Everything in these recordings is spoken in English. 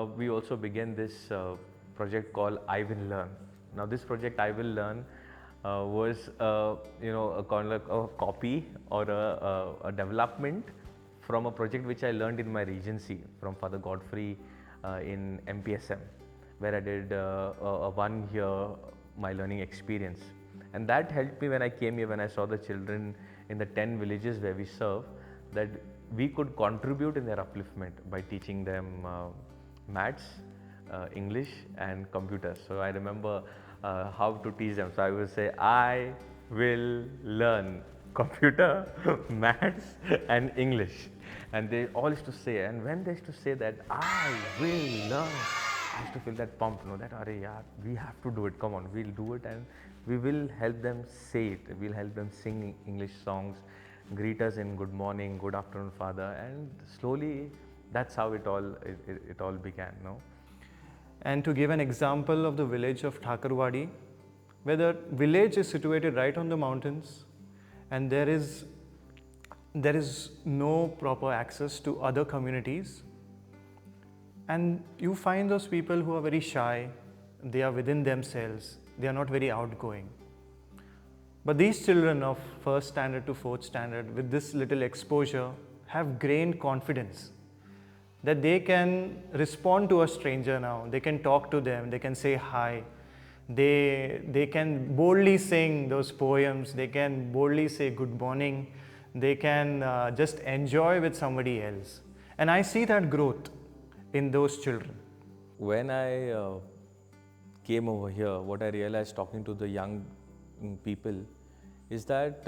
we also began this project called I Will Learn. Now this project I Will Learn was a kind of a copy or a development from a project which I learned in my regency from Father Godfrey in MPSM, where I did a 1 year my learning experience. And that helped me when I came here, when I saw the children in the 10 villages where we serve, that we could contribute in their upliftment by teaching them maths, English and computers. So I remember how to teach them. So I would say, I will learn computer, maths and English. And they all used to say, and when they used to say that, I will learn, I used to feel that pump, that we have to do it, come on, we'll do it, and we will help them say it, we'll help them sing English songs, greet us in good morning, good afternoon, Father, and slowly that's how it all began. And to give an example of the village of Thakurwadi, where the village is situated right on the mountains, and there is no proper access to other communities, and you find those people who are very shy, they are within themselves, they are not very outgoing. But these children of 1st standard to 4th standard with this little exposure have gained confidence that they can respond to a stranger now, they can talk to them, they can say hi, they can boldly sing those poems, they can boldly say good morning, they can just enjoy with somebody else. And I see that growth in those children. When I came over here, what I realized talking to the young people is that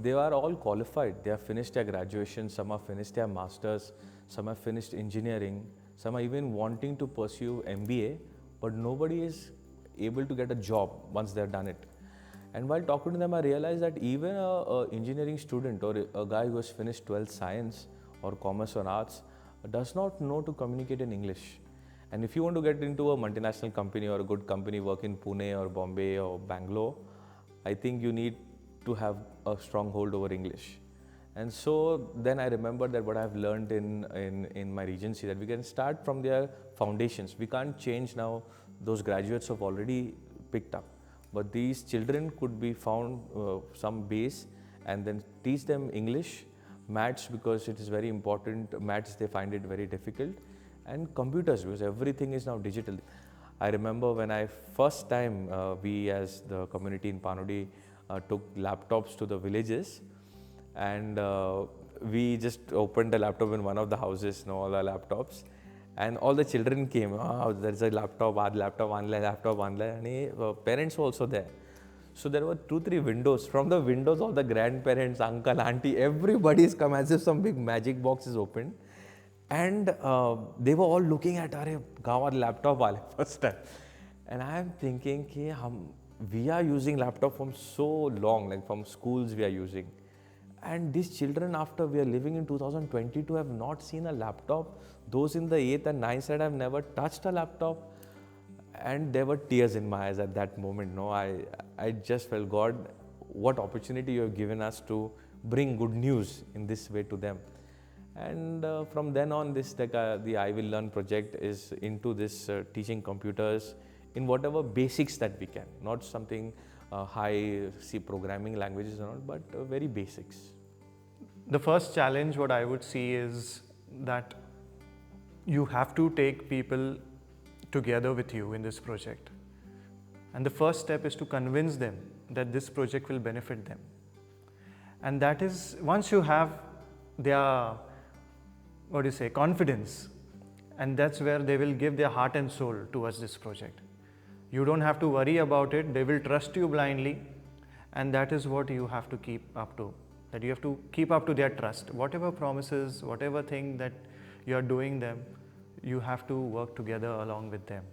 they are all qualified. They have finished their graduation, some have finished their masters, some have finished engineering, some are even wanting to pursue MBA, but nobody is able to get a job once they have done it. And while talking to them, I realized that even an engineering student or a guy who has finished 12th science or commerce or arts does not know to communicate in English. And if you want to get into a multinational company or a good company, work in Pune or Bombay or Bangalore, I think you need to have a strong hold over English. And so then I remembered that what I have learned in my regency, that we can start from their foundations. We can't change now, those graduates have already picked up. But these children could be found some base and then teach them English, maths because it is very important, maths they find it very difficult, and computers because everything is now digital. I remember when I first time we as the community in Panodi took laptops to the villages, and we just opened the laptop in one of the houses, all the laptops, and all the children came, there's a laptop, laptop, and parents were also there. So there were 2-3 windows. From the windows, all the grandparents, uncle, auntie, everybody's come as if some big magic box is opened. And they were all looking at, gawa laptop wale first time. And I am thinking, we are using laptop from so long, like from schools we are using. And these children, after we are living in 2022, have not seen a laptop. Those in the 8th and 9th side have never touched a laptop. And there were tears in my eyes at that moment. I just felt, God, what opportunity you have given us to bring good news in this way to them. And from then on, the I Will Learn project is into this teaching computers in whatever basics that we can, not something high C programming languages and all, but very basics. The first challenge what I would see is that you have to take people together with you in this project. And the first step is to convince them that this project will benefit them. And that is, once you have their, confidence, and that's where they will give their heart and soul towards this project. You don't have to worry about it, they will trust you blindly, and that is what you have to keep up to. That you have to keep up to their trust. Whatever promises, whatever thing that you are doing them, you have to work together along with them.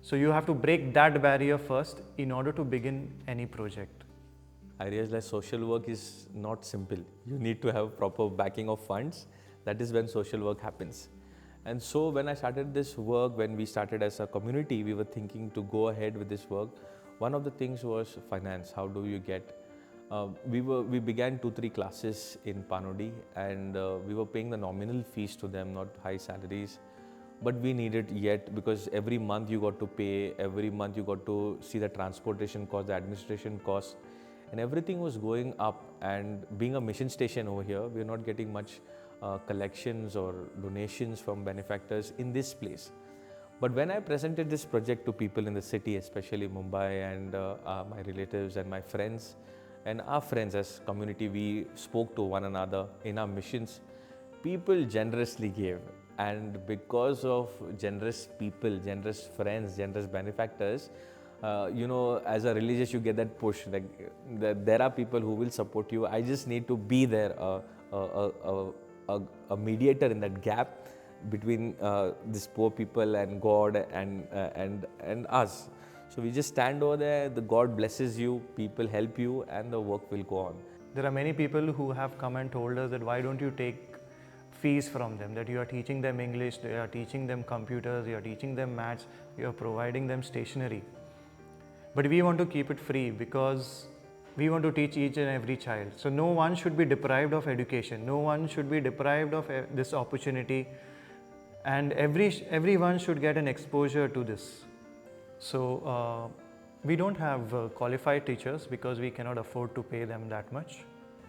So you have to break that barrier first in order to begin any project. I realized social work is not simple. You need to have proper backing of funds. That is when social work happens. And so when I started this work, when we started as a community, we were thinking to go ahead with this work. One of the things was finance. How do you get? We began 2-3 classes in Panodi, and we were paying the nominal fees to them, not high salaries. but we need it yet because every month you got to pay, every month you got to see the transportation cost, the administration cost, and everything was going up. And being a mission station over here, we're not getting much collections or donations from benefactors in this place. But when I presented this project to people in the city, especially Mumbai, and my relatives and my friends and our friends as community, we spoke to one another in our missions, people generously gave. And because of generous people, generous friends, generous benefactors, as a religious, you get that push. Like there are people who will support you. I just need to be there, a mediator in that gap between these poor people and God and us. So we just stand over there. The God blesses you, people help you, and the work will go on. There are many people who have come and told us that why don't you take fees from them, that you are teaching them English, you are teaching them computers, you are teaching them maths, you are providing them stationery. But we want to keep it free because we want to teach each and every child. So no one should be deprived of education, no one should be deprived of this opportunity, and everyone should get an exposure to this. So we don't have qualified teachers because we cannot afford to pay them that much.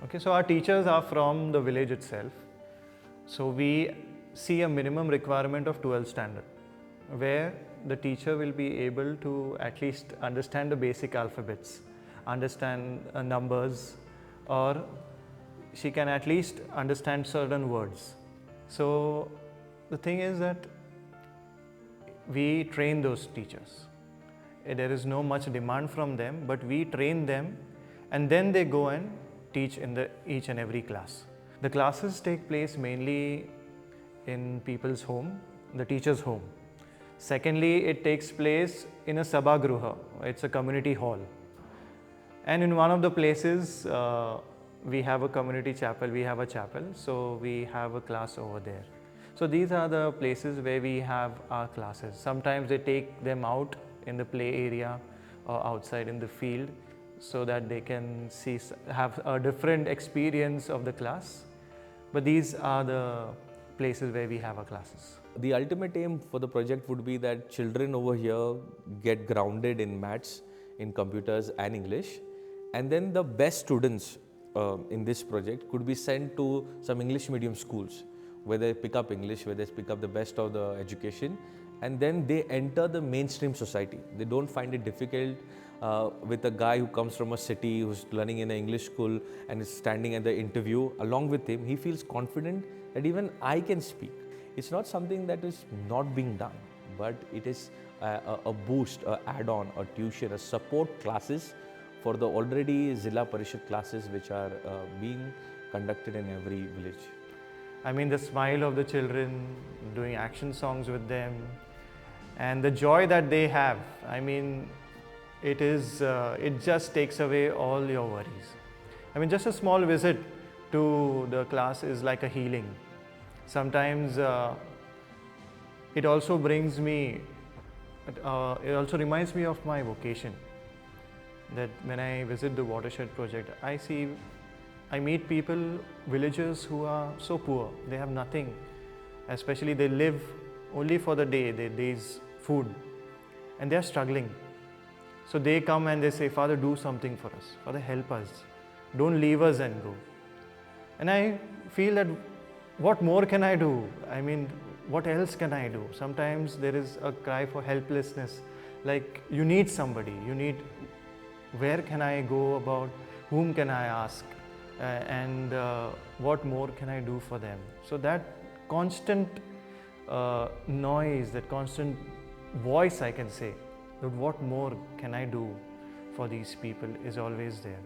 Okay, so our teachers are from the village itself. So we see a minimum requirement of 12th standard, where the teacher will be able to at least understand the basic alphabets, understand numbers, or she can at least understand certain words. So the thing is that we train those teachers. There is no much demand from them, but we train them and then they go and teach in each and every class. The classes take place mainly in people's home, the teacher's home. Secondly, it takes place in a Sabhagruha, it's a community hall. And in one of the places, we have a community chapel, we have a chapel, so we have a class over there. So these are the places where we have our classes. Sometimes they take them out in the play area or outside in the field so that they can have a different experience of the class. But these are the places where we have our classes. The ultimate aim for the project would be that children over here get grounded in maths, in computers and English, and then the best students in this project could be sent to some English medium schools where they pick up English, where they pick up the best of the education, and then they enter the mainstream society. They don't find it difficult with a guy who comes from a city, who's learning in an English school and is standing at the interview. Along with him, he feels confident that even I can speak. It's not something that is not being done, but it is a boost, a add-on, a tuition, a support classes for the already Zilla Parishad classes which are being conducted in every village. I mean, the smile of the children, doing action songs with them, and the joy that they have, I mean, it just takes away all your worries. I mean, just a small visit to the class is like a healing. Sometimes it also reminds me of my vocation. That when I visit the watershed project, I meet people, villagers who are so poor, they have nothing. Especially they live only for the day's food, and they are struggling. So they come and they say, Father, do something for us. Father, help us. Don't leave us and go. And I feel that what more can I do? I mean, what else can I do? Sometimes there is a cry for helplessness. Like you need somebody, where can I go about, whom can I ask? And what more can I do for them? So that constant noise, that constant voice, I can say, that what more can I do for these people is always there.